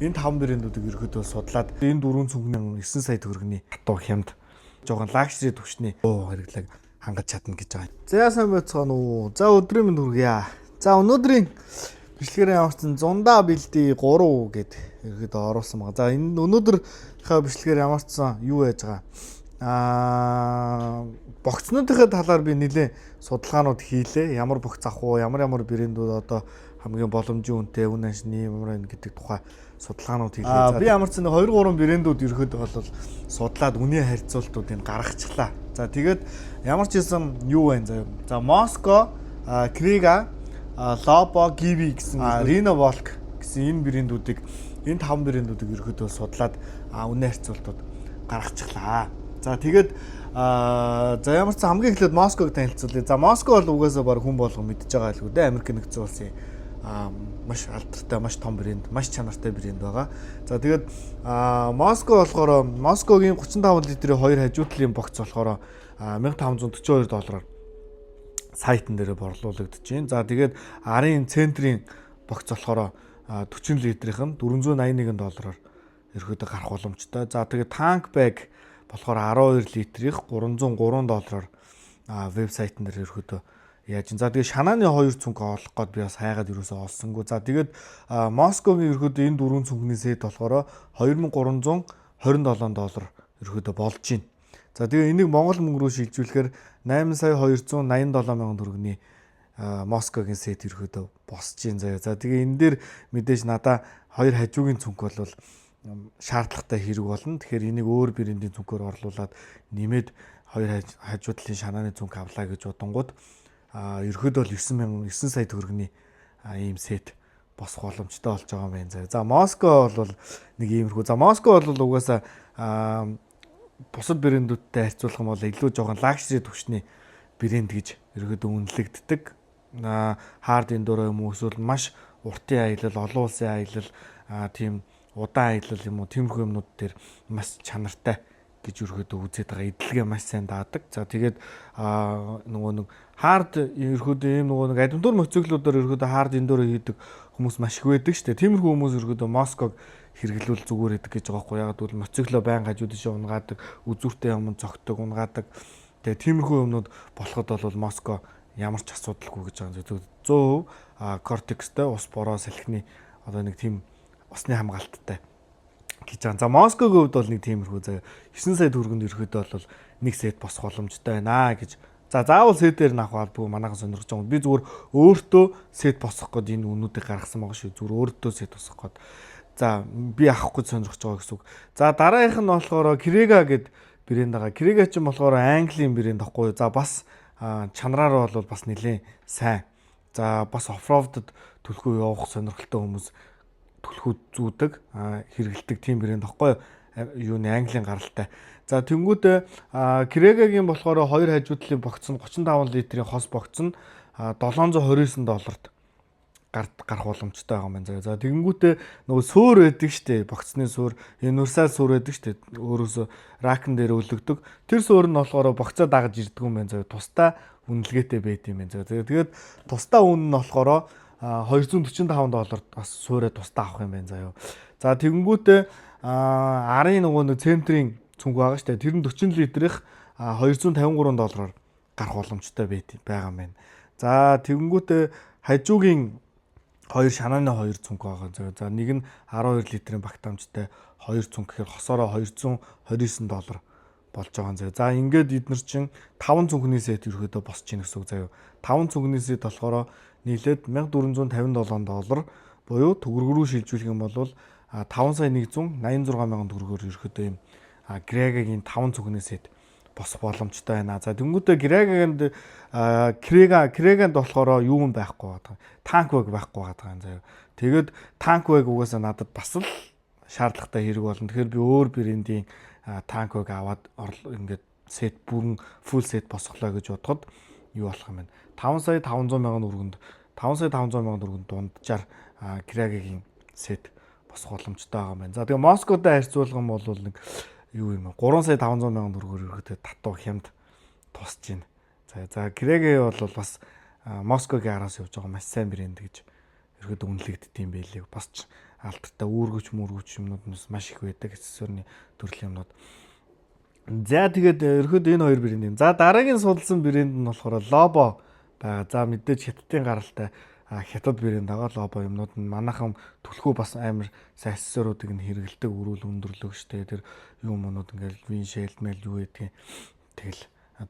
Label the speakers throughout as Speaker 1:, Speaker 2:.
Speaker 1: Энэ 5 брэндүүдийг ерөөдөө судлаад энэ 4 цүнхний 9 сая төгрөгийн хатуу хямд жоохон лагшри төвчний хэрэглээг хангаж чадна гэж байгаа. За сайн байцгаана уу. За өдрийн мэнд хүргье. За өнөөдрийн бичлэгээрээ ямарчсан зундаа бэлдээ 3 гэд ерөөдөө оруулсан байгаа. За энэ өнөөдрийнхээ бичлэгээр ямарчсан юу яаж байгаа? Богцнуудынхаа талаар би нэлээд судалгаанууд хийлээ. Ямар богц авах уу, ямар брэндүүд одоо хамгийн боломжийн үнэтэй, үн ашны ямар байна гэдэг тухай судалгаанууд хийлээ. Би ямарчсан 2 3 брэндүүд ерөөдөө бол судлаад үнийн харьцуултуудыг гаргачихлаа. За тэгээд ямар ч юм юу байна заяа. За Moscow, Kriega, Lobo, Givi гэсэн Rino Volk гэсэн энэ брэндүүдийг энэ 5 брэндүүдийг ерөөдөө судлаад үнийн харьцуултууд гаргачихлаа. За тэгээд за ямар ч хамгийн эхлээд Москвыг танилцуулъя. За Москва бол угаасаа баг хүн болгон мэдж байгаа л үү дээ. Америк нэгдсэн улсын маш алдартай, маш том брэнд, маш чанартай брэнд байгаа. За тэгээд Москва болохоор Москвагийн 35 литрийн 2 хажуудлын богц болохоор $1542 сайтн дээр борлуулагдаж байна. За тэгээд арын центрийн богц болохоор 40 литрийнх нь $481 ерөөдөө гарах боломжтой. За тэгээд танк баг болохоор 12 литрих $303 вебсайтн дээр ерөөдөө яаж. За тэгээд шанааны 2 цүнх олох гээд би бас хайгаад юусоо олсонгүй. За тэгээд Москвагийн ерөөдөө энэ 4 цүнхний сет болохоор $2327 ерөөдөө болж байна. За тэгээд энийг монгол мөнгө рүү шилжүүлэхээр 8,287,000 төгрөгийн Москвагийн сет ерөөдөө босч байна заяа. За тэгээд энэ дээр мэдээж надаа 2 хажуугийн цүнх бол шаардлагатай хэрэг болно. Тэгэхээр энийг өөр брендийн цүнхээр орлуулад нэмээд 2 хажуудлын шанааны цүнх авлаа гэж бодонгууд ерөөдөө л 9 сая төгрөгийн ийм сет босох боломжтой болж байгаа юм байна. За Москва бол нэг иймэрхүү. За Москва бол угаасаа бусад брэндүүдтэй харьцуулах юм бол илүү жоохон лагшри түвшний брэнд гэж ерөөдөө үнэлэгддэг. Хард эндуро юм уу эсвэл маш уртын аялал, олон улсын аялал, тийм удаан аялал юм уу тиймэрхүү юмнууд дээр маш чанартай гэж ерөөдөө үзээд байгаа. Эдлэгээ маш сайн даадаг. За тэгээд нөгөө нэг хард ерөөдөө ийм нөгөө нэг адимтур моциклуудаар ерөөдөө хард эндуро хийдэг хүмүүс маш их байдаг шүү дээ. Тиймэрхүү хүмүүс ерөөдөө Москваг хэрэглүүл зүгээр байдаг гэж байгаа байхгүй. Яг гэвэл моцикло байн хажууд ишээ унгаадаг, үзүүртэй юм зогтдог, унгаадаг. Тэгээд тиймэрхүү юмнууд болоход бол Москва ямар ч асуудалгүй гэж байгаа. 100% кортекстэй ус бороо салхины одоо нэг тийм усны хамгаалттай гэж байгаа. За Москвагийн хувьд бол нэг тиймэрхүү заяа 9 сая төгрөгөнд ерөөдөө бол нэг сет босох боломжтой байна гэж. За заавал сетээр нь авах албагүй манайхан сонирхож байгаа. Би зүгээр өөртөө сет босох гээд энэ үнүүдийг гаргасан байгаа шүү. Зүгээр өөртөө сет босох гээд. За би авахгүй сонирхож байгаа гэсэн үг. За дараагийнх нь болохоор Kriega гэд брэнд байгаа. Kriega ч юм болохоор Английн брэнд ахгүй юу. За бас чанараар бол бас нэлээд сайн. За бас оффроудд төлхөө явах сонирхолтой хүмүүс төлхөө зүүдэг, хэрэгэлдэг тийм брэнд ахгүй юу. Юуны Английн гаралтай. За тэнгүүтээ Kriega-гийн болохоор 2 хажуудлын богц нь 35 литрийн хос богц нь $729 гарах боломжтой байгаа юм байна. За тэгэнгүүтээ нөгөө суур байдаг штэ, богцны суур, универсал суур байдаг штэ, өөрөөсөө ракн дээр өлөгдөг. Тэр суур нь болохоор богцоо дагаж ирдэг юм байна. Тусдаа үнэлгээтэй байд юм байна. Тэгээд тусдаа үн нь болохоор $245 бас суурэ тусдаа авах юм байна заяа. За тэгэнгүүтээ арын нөгөө нэг центрийн цүнх байгаа штэ, тэр нь 40 литрих $253 гарах боломжтой байгаа юм байна. За тэгэнгүүтээ хажуугийн 2 шанааны 2 цүнх байгаа. За нэг нь 12 литрийн багтаамжтай 2 цүнх гэхээр хосороо $229 болж байгаа юм. За ингээд эднэр чинь 5 цүнхний сет ерөөдөө босч ийн гэсэн үг заяа. 5 цүнхний сет болохоор нийлээд $1457 буюу төгрөг рүү шилжүүлэх юм бол 5,186,000 төгрөгөөр ерөөдөө юм Kriega-гийн 5 цүнхний сет босох боломжтой байна. За тэнгуүтээ Kriega-нд болохоор юу юм байхгүй байгаа. Танк баг байхгүй байгаа юм заяа. Тэгээд танк баг угаасаа надад бас л шаардлагатай хэрэг болно. Тэгэхээр би өөр брендийн танк баг аваад ингээд сет бүрэн фул сет босголоо гэж бодоход юу болох юм бэ? 5,500,000 төгрөгөнд дунджаар Kriega-гийн сет босох боломжтой байгаа юм байна. За тэгээ Москватай харьцуулах юм бол нэг юу юм 3,500,000 төгрөгөөр ерөөдөө татуу хямд тусч байна. За Kriega бол бас Москвагийн араас явж байгаа маш сайн брэнд гэж ерөөдөө үнэлэгддэм байлээ. Бас алдартай үүргэвч юмнууд нь маш их байдаг аксессуарны төрлийн юмнууд. За тэгээд ерөөд энэ хоёр брэнд юм. За дараагийн судалсан брэнд нь болохоор Lobo байгаа. За мэдээж хятадын гаралтай хятад брэнд байгаа. Lobo юмнууд нь манайхан түлхүү бас амар сайн аксессуаруудыг нь хэрэгэлдэг, өрүүл өндөрлөгчтэй тэр юмнууд ингээл виншэлд мэл юу гэдгийг тэгэл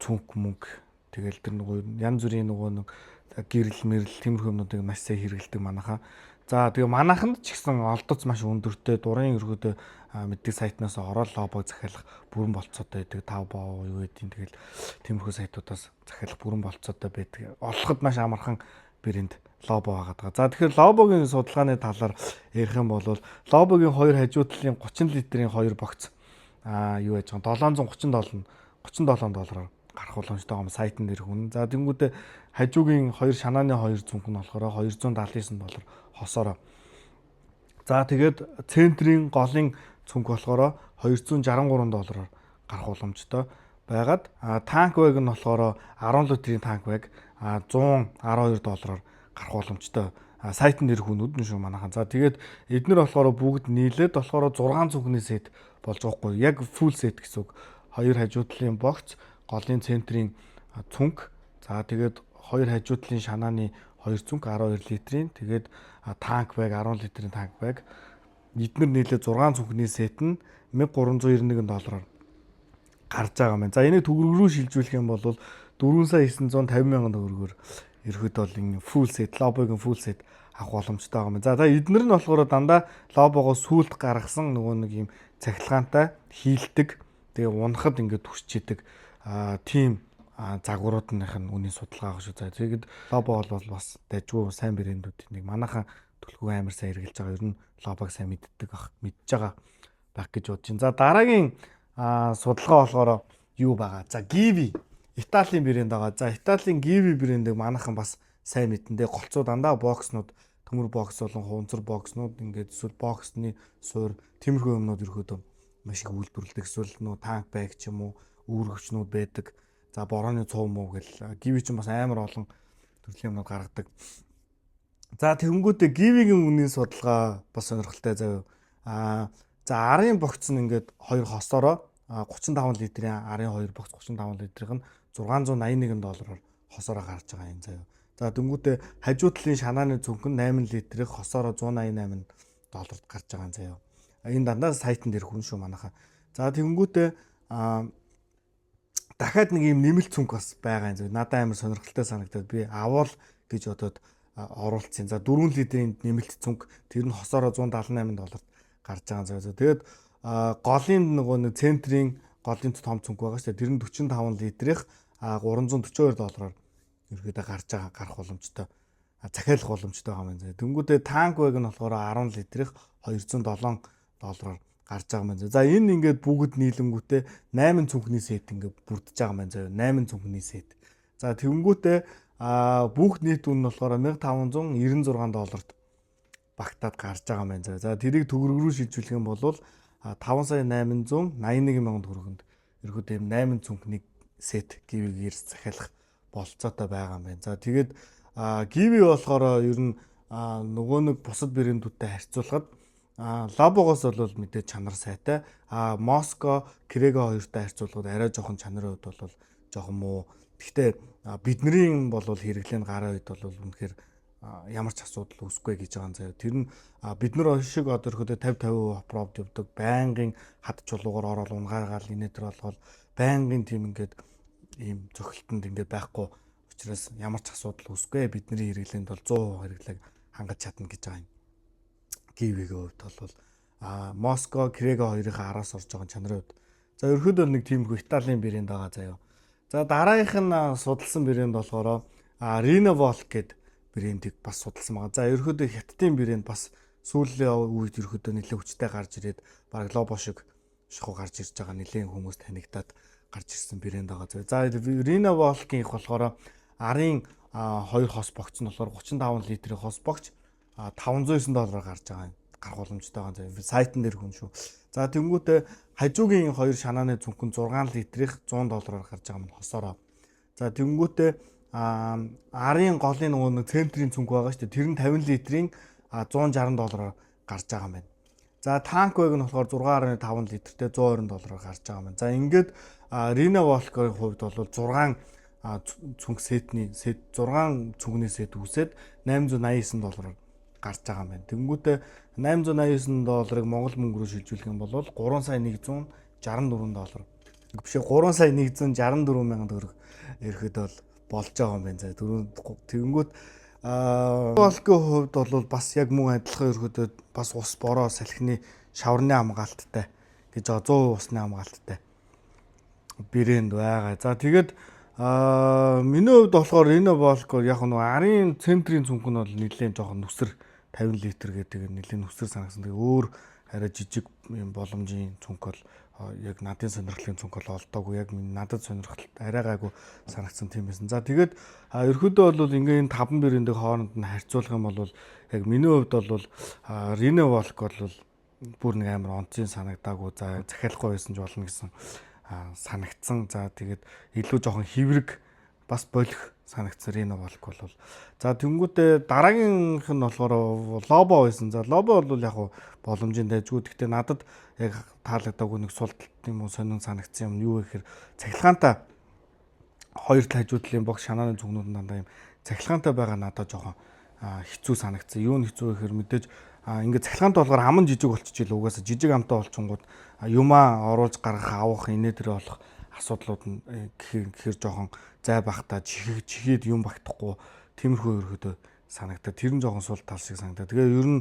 Speaker 1: цүнх мөнгө тэгэл тэр нөгөө янз бүрийн нөгөө нэг гэрэл мэрэл тиймэрхүү юмнуудыг маш сайн хэрэгэлдэг манайхаа. За тэгээ манайханд ч гэсэн олдоц маш өндөртэй дурын өргөдөө мэддэг сайтнаас ороод Lobo захиалах бүрэн болцоотой байдаг. Taobao юу гэдгийг тэгэл тиймэрхүү сайтуудаас захиалах бүрэн болцоотой байдаг. Олоход маш амархан брэнд Lobo байгаа. За тэгэхээр Lobo-гийн судалгааны талаар ярих юм бол Lobo-гийн хоёр хажуу талын 30 литрийн хоёр богц юу яаж байгаа $737 гарах боломжтой юм сайтн дээр хүн. За тэнгуүдээ хажуугийн хоёр шанааны хоёр цүнх нь болохоор $279 хосороо. За тэгээд центрийн голын цүнх болохоор $263 гарах боломжтой байгаад танк баг нь болохоор 10 литрийн танк баг $112 гарах боломжтой. Сайтн дээр хүнүүд нь шүү манайхан. За тэгээд эднэр болохоор бүгд нийлээд болохоор 6 цүнхний сет болж байгаа хгүй. Яг full set гэсэн үг. Хоёр хажуу талын богц, голын центрийн цүнх. За тэгээд хоёр хажуу талын шанааны хоёр цүнх 12 литрийн. Тэгээд танк баг 10 литрийн танк баг. Эднэр нийлээд 6 цүнхний сет нь $1391 гарч байгаа юм байна. За энийг төгрөг рүү шилжүүлэх юм бол 4,950,000 төгрөгөөр ерөөд бол энэ full set Lobo-гийн full set авах боломжтой байгаа юм. За эднэр нь болохоор дандаа Lobo-гоос сүулт гаргасан нөгөө нэг юм цахилгаантай хийлдэг. Тэгээ унахад ингээд түсчээдэг тим загваруудных нь үнийн судалгаа авах шүү. За тэгэд Lobo бол бас дайггүй сайн брэндүүд нэг манайхан төлхөө амар сайн хэрэгжилж байгаа. Ер нь Lobo-г сайн мэддэг мэдж байгаа байх гэж бодож байна. За дараагийн судалгаа болохоор юу байгаа? За Givi Италийн брэнд байгаа. За Италийн Givi брэндийг манайхан бас сайн мэдэндээ голцоо дандаа бокснууд төмөр бокс болон хунцар бокснууд ингээд эсвэл боксны суур тиймэрхүү юмнууд ерөөдөө маш их үйлдвэрлэдэг. Эсвэл нөө танк баг ч юм уу үүргэвчнүүд байдаг. За борооны цов муу гэл Givi ч бас амар олон төрлийн юмнууд гаргадаг. За тэгэнгүүтээ Givi-гийн үнийн судалгаа бас сонирхолтой заяа. За арын богц нь ингээд 2 хосороо 35 литрийн арын 2 богц 35 литрийн $681 хосороо гарч байгаа юм заяа. За тэнгүүтээ хажуу талын шанааны цүнх нь 8 литрийн хосороо $188 гарч байгаа юм заяа. Энэ дандаа сайтн дээр хүн шүү манайхаа. За тэнгүүтээ дахиад нэг юм нэмэлт цүнх бас байгаа юм заяа. Надад амар сонирхолтой санагдаад би авал гэж бодоод оруулсан. За 4 литрийн нэмэлт цүнх тэр нь хосороо $178 гарч байгаа заяа. Тэгээд голын нөгөө нэг центрийн голын том цүнх байгаа шүү дээ. Тэр нь 45 литрийн $342 ерөөдөө гарах боломжтой. Захиалах боломжтой байгаа юм заяа. Тэнгүүдээ танк баг нь болохоор 10 литрийн $207 гарч байгаа юм заяа. За энэ ингээд бүгд нийлэнгүүтээ 8 цүнхний сет ингээд бүрдэж байгаа юм заяа. 8 цүнхний сет. За тэнгүүдээ бүх нийт үн нь болохоор $1596 багтаад гарч байгаа юм заяа. За тэрийг төгрөг рүү шилжүүлэх юм бол 5,881,000 төгрөгөнд ерөөдөө 8 цүнхний сет Givi-гээр захиалах болцоотой байгаа юм байна. За тэгээд Givi болохоор ер нь нөгөө нэг бусад брэндүүдтэй харьцуулахад Lobo-гоос бол мэдээ чанар сайтай. Mosco, Crego хоёртой харьцуулахад арай жоохон чанарын хувьд бол жоохон муу. Гэхдээ бидний бол хэрэглэн гарын үед бол үнэхээр ямар ч асуудал үүсэхгүй гэж байгаа юм заяа. Тэр нь бид нар шиг одоо ирэхэд 50-50% пробд явдаг. Байнгын хад чулуугаар ороод унгааргаал инээдэр болгоод байнгын тийм ингээд ийм цохилтонд ингээд байхгүй учраас ямар ч асуудал үүсэхгүй. Бидний хэрэглэнд бол 100% хэрэглээг хангаж чадна гэж байгаа юм. Givi-гийн хувьд бол Mosco, Crego хоёрынхаа араас орж байгаа чанарын хувьд. За ерөөдөө нэг тиймэрхүү Италийн брэнд байгаа заяа. За дараагийнх нь судалсан брэнд болохоор Renovol гэдэг брэндийг бас судалсан байгаа. За ерөөдөө хятадын брэнд бас сүүлийн үед ерөөдөө нэлээд хүчтэй гарч ирээд баг Lobo шиг шахуу гарч ирж байгаа нэлээд хүмүүс танигдаад гарч ирсэн брэнд байгаа. За Renovol-гийн их болохоор арын 2 хос богц нь болохоор 35 литрийн хос богц $509 гарч байгаа юм. Гарах боломжтой байгаа юм. Сайтн дээр хүн шүү. За тэнгуүтээ хажуугийн 2 шанааны цүнхэн 6 литрийн $100 гарч байгаа юм хосороо. За тэнгуүтээ арын голын нөгөө центрийн цүнх байгаа шүү дээ. Тэр нь 50 литрийн $160 гарч байгаа юм байна. За танк вэг нь болохоор 6.5 литртэй $120 гарч байгаа юм байна. За ингээд Rina Volk-ийн хувьд бол 6 цүнх сетний 6 цүнхний сет үсээд $889 гарч байгаа юм байна. Тэнгүүтээ $889-ыг Монгол мөнгөөр шилжүүлэх юм бол $3,164. Биш $3,164 мянган төгрөг ерөөд бол болж байгаа юм байна. За тэгэнгүүт Волкийн хувьд бол бас яг мөн адилхан ерөөд бас ус бороо салхины шаврны хамгаалттай гэж байгаа 100% усны хамгаалттай брэнд байгаа. За тэгээд миний хувьд болохоор Rina Volk яг нэг арын центрийн цүнх нь бол нэлээд жоохон нүсэр 50 литр гэдэг нэлээд нүсэр санагсан. Тэгээ өөр арай жижиг юм боломжийн цүнх бол яг надын сонирхлын цүнх бол олдоогүй. Яг надад сонирхолтой арай гайгүй санагдсан тийм байсан. За тэгээд ерөөдөө бол ингээ энэ 5 брэндийг хооронд нь харьцуулах юм бол яг миний хувьд бол Rina Volk бол бүр нэг амар онцгийн санагдаагүй. За захиалахгүй байсан ч болно гэсэн санагдсан. За тэгээд илүү жоохон хэврэг бас болох санагдсан Rina Volk бол. За тэнгүүтээ дараагийнх нь болохоор Lobo байсан. За Lobo бол яг боломжийн дайжгүй. Гэхдээ надад яг таалагдаагүй нэг сул тийм үү сонин санагдсан юм юу гэхээр цахилгаантай хоёр тал хажуудлын богц шанааны зүгнүүд дандаа юм цахилгаантай байгаа надад жоохон хэцүү санагдсан. Юу нь хэцүү гэхээр мэдээж ингээд цахилгаантай болохоор аман жижиг болчихжээ л угаасаа жижиг амтай болчингууд юмаа оруулж гаргах авах инээ дээрээ болох асуудлууд нь гэхээр жоохон зай бахта чихээд юм багтахгүй тиймэрхүү өргөдөө санагдаад тэр нь жоохон сул тал шиг санагдаад. Тэгээ ер нь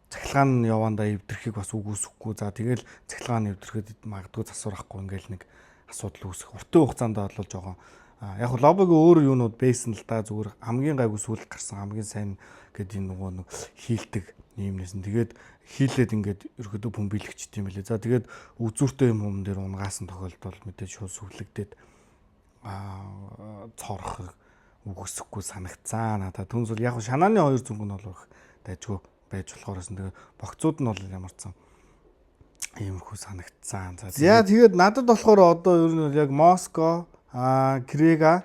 Speaker 1: цахилгаан явандаа эвдэрхийг бас үгүйсэхгүй. За тэгэл цахилгаан эвдэрхэд магадгүй засвар ахгүй ингээл нэг асуудал үүсэх. Уртын хугацаанд бол жоохон яг Lobo-гийн өөр юунууд бейсэн л да зүгээр хамгийн гайгүй сүүл гарсан хамгийн сайн гэдэг нөгөө нэг хийлдэг юмнэсэн. Тэгээд хийлээд ингээд ерөөдөө бөмбөлөгчт юм билээ. За тэгээд үзүүртэй юм дээр унгаасан тохиолдолд мэдээж шууд сүглэгдээд цорох үгүйсэхгүй санагцсан. Надад түнс бол яг шанааны хоёр зүнг нь бол дайжгүй байж болохоорсэн. Тэгээ богцууд нь бол ямар ч иймэрхүү санагдсан. За тэгээд надад болохоор одоо ер нь яг Moscow, Krega,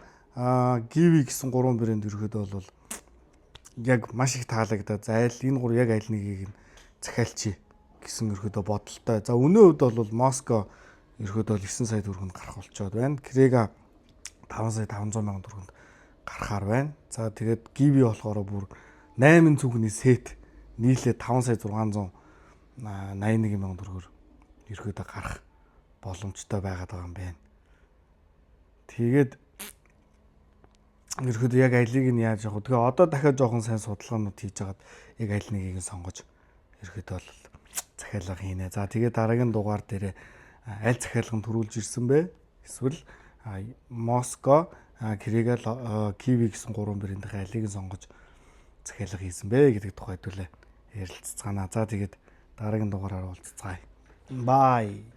Speaker 1: Givi гэсэн гурван брэнд ерөөдөө бол яг маш их таалагдаад зайл энэ гур яг аль нэгийг нь захиалчи гэсэн ерөөдөө бодолтой. За өнөө үед бол Moscow ерөөдөө 9 сая төгрөгөнд гарах болчоод байна. Krega 5 сая 500 мянган төгрөгөнд гарахаар байна. За тэгээд Givi болохоор бүр 8 цүнхний сет нийлээ 5 сая 681 мянган төгрөгөөр ерөөдөө гарах боломжтой байгаад байгаа юм байна. Тэгээд ерөөдөө яг алийг нь яаж явах вэ? Тэгээ одоо дахиад жоохон сайн судалгаанууд хийж хагаад яг аль нэгийг нь сонгож ерөөдөө бол захиалга хийнэ. За тэгээд дараагийн дугаар дээр аль захиалганд төрүүлж ирсэн бэ? Эсвэл Moscow, Krega, Givi гэсэн гурван брэндийн алийг нь сонгож захиалга хийсэн бэ гэдэг тухайд үлээ ярилцгаана. За тэгээд дараагийн дугаараар уулзцгаая. Bye.